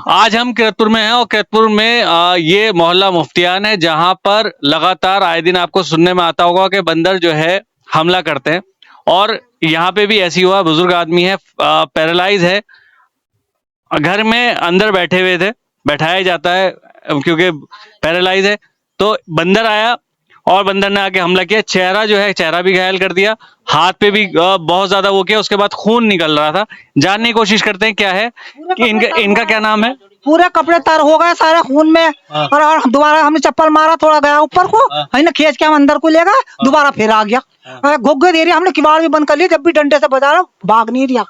आज हम कीरतपुर में हैं और कीरतपुर में ये मोहल्ला मुफ्तियान है, जहां पर लगातार आए दिन आपको सुनने में आता होगा कि बंदर जो है हमला करते हैं। और यहाँ पे भी ऐसी हुआ, बुजुर्ग आदमी है, पैरालाइज है, घर में अंदर बैठे हुए थे, बैठाया जाता है क्योंकि पैरालाइज है। तो बंदर आया और बंदर ने आके हमला किया, चेहरा जो है चेहरा भी घायल कर दिया, हाथ पे भी बहुत ज्यादा वो किया, उसके बाद खून निकल रहा था। जानने की कोशिश करते हैं क्या है कि इनका क्या नाम है। पूरे कपड़े तर हो गए सारे खून में। और दोबारा हमने चप्पल मारा, थोड़ा गया ऊपर को, है ना, खींच के हम अंदर को ले गए, दोबारा फिर आ गया। घुग्गे दे रही, हमने किवाड़ भी बंद कर लिया, जब भी डंडे से बजा रहा, भाग नहीं रहा।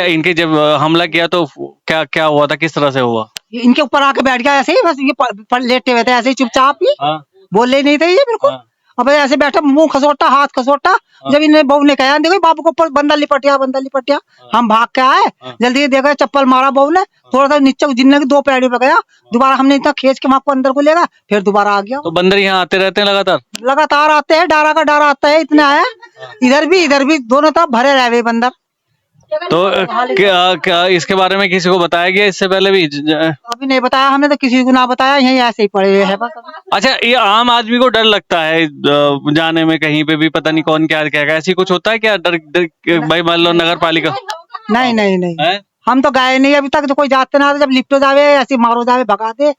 इनके जब हमला किया तो क्या क्या हुआ था, किस तरह से हुआ। इनके ऊपर आके बैठ गया ऐसे ही, बस ये लेटे हुए थे ऐसे ही चुपचाप ही, बोले नहीं थे ये बिल्कुल। अब ऐसे बैठा, मुंह खसोटा, हाथ खसोटा। जब इन्हें बहू ने कहा, देखो बाबू को ऊपर बंदा लिपटिया, हम भाग के आए, जल्दी देखा चप्पल मारा बहू ने, थोड़ा सा नीचे जिन्ने की 2 पैड़ी पे गया, दोबारा हमने इतना खींच के वहां को अंदर को ले गया, फिर दोबारा आ गया। तो बंदर यहाँ आते रहते हैं लगातार आते हैं, डारा का डारा आता है, इतना है, इधर भी दोनों तरफ भरे रह गए बंदर। तो क्या इसके बारे में किसी को बताया गया इससे पहले भी। अभी नहीं बताया हमने, तो किसी को ना बताया, यही ऐसे ही पड़े हुए हैं बस। अच्छा, ये आम आदमी को डर लगता है जाने में कहीं पे भी, पता नहीं कौन क्या कहेगा, ऐसी कुछ होता है क्या डर भाई, मान लो नगर पालिका। नहीं, हम तो गए नहीं अभी तक, तो कोई जाते ना, जब लिपटो जावे ऐसे मारो जावे भगा दे,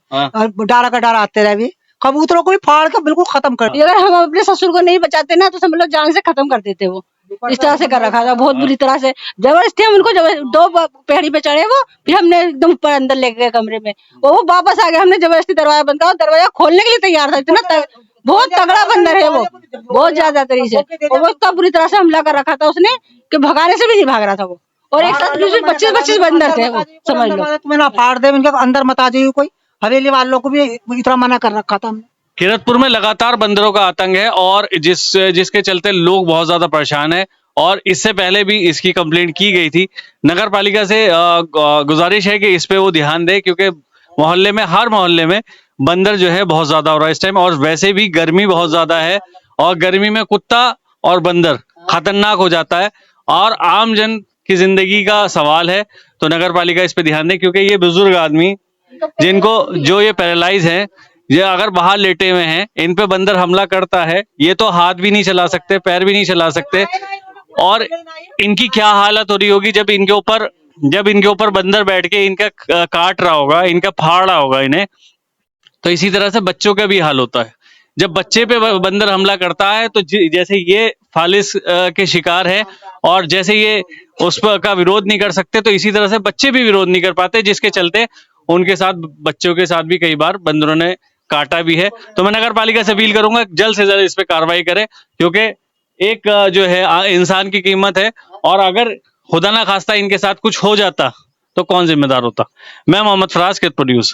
डारा का डारा आते रहे। कबूतरों को भी फाड़ के बिल्कुल खत्म कर दिया। अगर हम अपने ससुर को नहीं बचाते ना, तो समझ लो जान से खत्म कर देते। वो इस तरह से कर रखा था, बहुत बुरी तरह से, जबरदस्ती हम उनको 2 पेड़ी पे चढ़े वो, फिर हमने एकदम ऊपर अंदर ले गए कमरे में, वो वापस आ गए, हमने जबरदस्ती दरवाजा बंद करा, दरवाजा खोलने के लिए तैयार था, इतना बहुत तगड़ा बंदर है वो, बहुत ज्यादा तरीके से, और वो इतना बुरी तरह से हमला कर रखा था उसने कि भगाने से भी नहीं भाग रहा था वो। और एक साथ 25-25 बंदर थे वो, समझ लो। तुम्हें ना फाड़ दे, इनके अंदर मत आ जाइए कोई, हवेली वालों को भी इतना मना कर रखा था हमने। कीरतपुर में लगातार बंदरों का आतंक है और जिसके चलते लोग बहुत ज्यादा परेशान है, और इससे पहले भी इसकी कंप्लेंट की गई थी। नगर पालिका से गुजारिश है कि इस पे वो ध्यान दे, क्योंकि मोहल्ले में, हर मोहल्ले में बंदर जो है बहुत ज्यादा हो रहा है इस टाइम, और वैसे भी गर्मी बहुत ज्यादा है, और गर्मी में कुत्ता और बंदर खतरनाक हो जाता है, और आम जन की जिंदगी का सवाल है। तो नगर पालिका इस पे ध्यान दे, क्योंकि ये बुजुर्ग आदमी जिनको, जो ये पैरालाइज है, ये अगर बाहर लेटे हुए हैं, इन पे बंदर हमला करता है, ये तो हाथ भी नहीं चला सकते, पैर भी नहीं चला सकते, और इनकी क्या हालत हो रही होगी जब इनके ऊपर बंदर बैठ के इनका काट रहा होगा, इनका फाड़ रहा होगा इन्हें। तो इसी तरह से बच्चों का भी हाल होता है, जब बच्चे पे बंदर हमला करता है, तो जैसे ये फालिस के शिकार है, और जैसे ये उस पर का विरोध नहीं कर सकते, तो इसी तरह से बच्चे भी विरोध नहीं कर पाते, जिसके चलते उनके साथ, बच्चों के साथ भी कई बार बंदरों ने काटा भी है। तो मैं नगर पालिका से अपील करूंगा जल्द से जल्द इस पे कार्रवाई करे, क्योंकि एक जो है इंसान की कीमत है, और अगर खुदा ना खास्ता इनके साथ कुछ हो जाता तो कौन जिम्मेदार होता। मैं मोहम्मद फराज, कीरतपुर न्यूज़।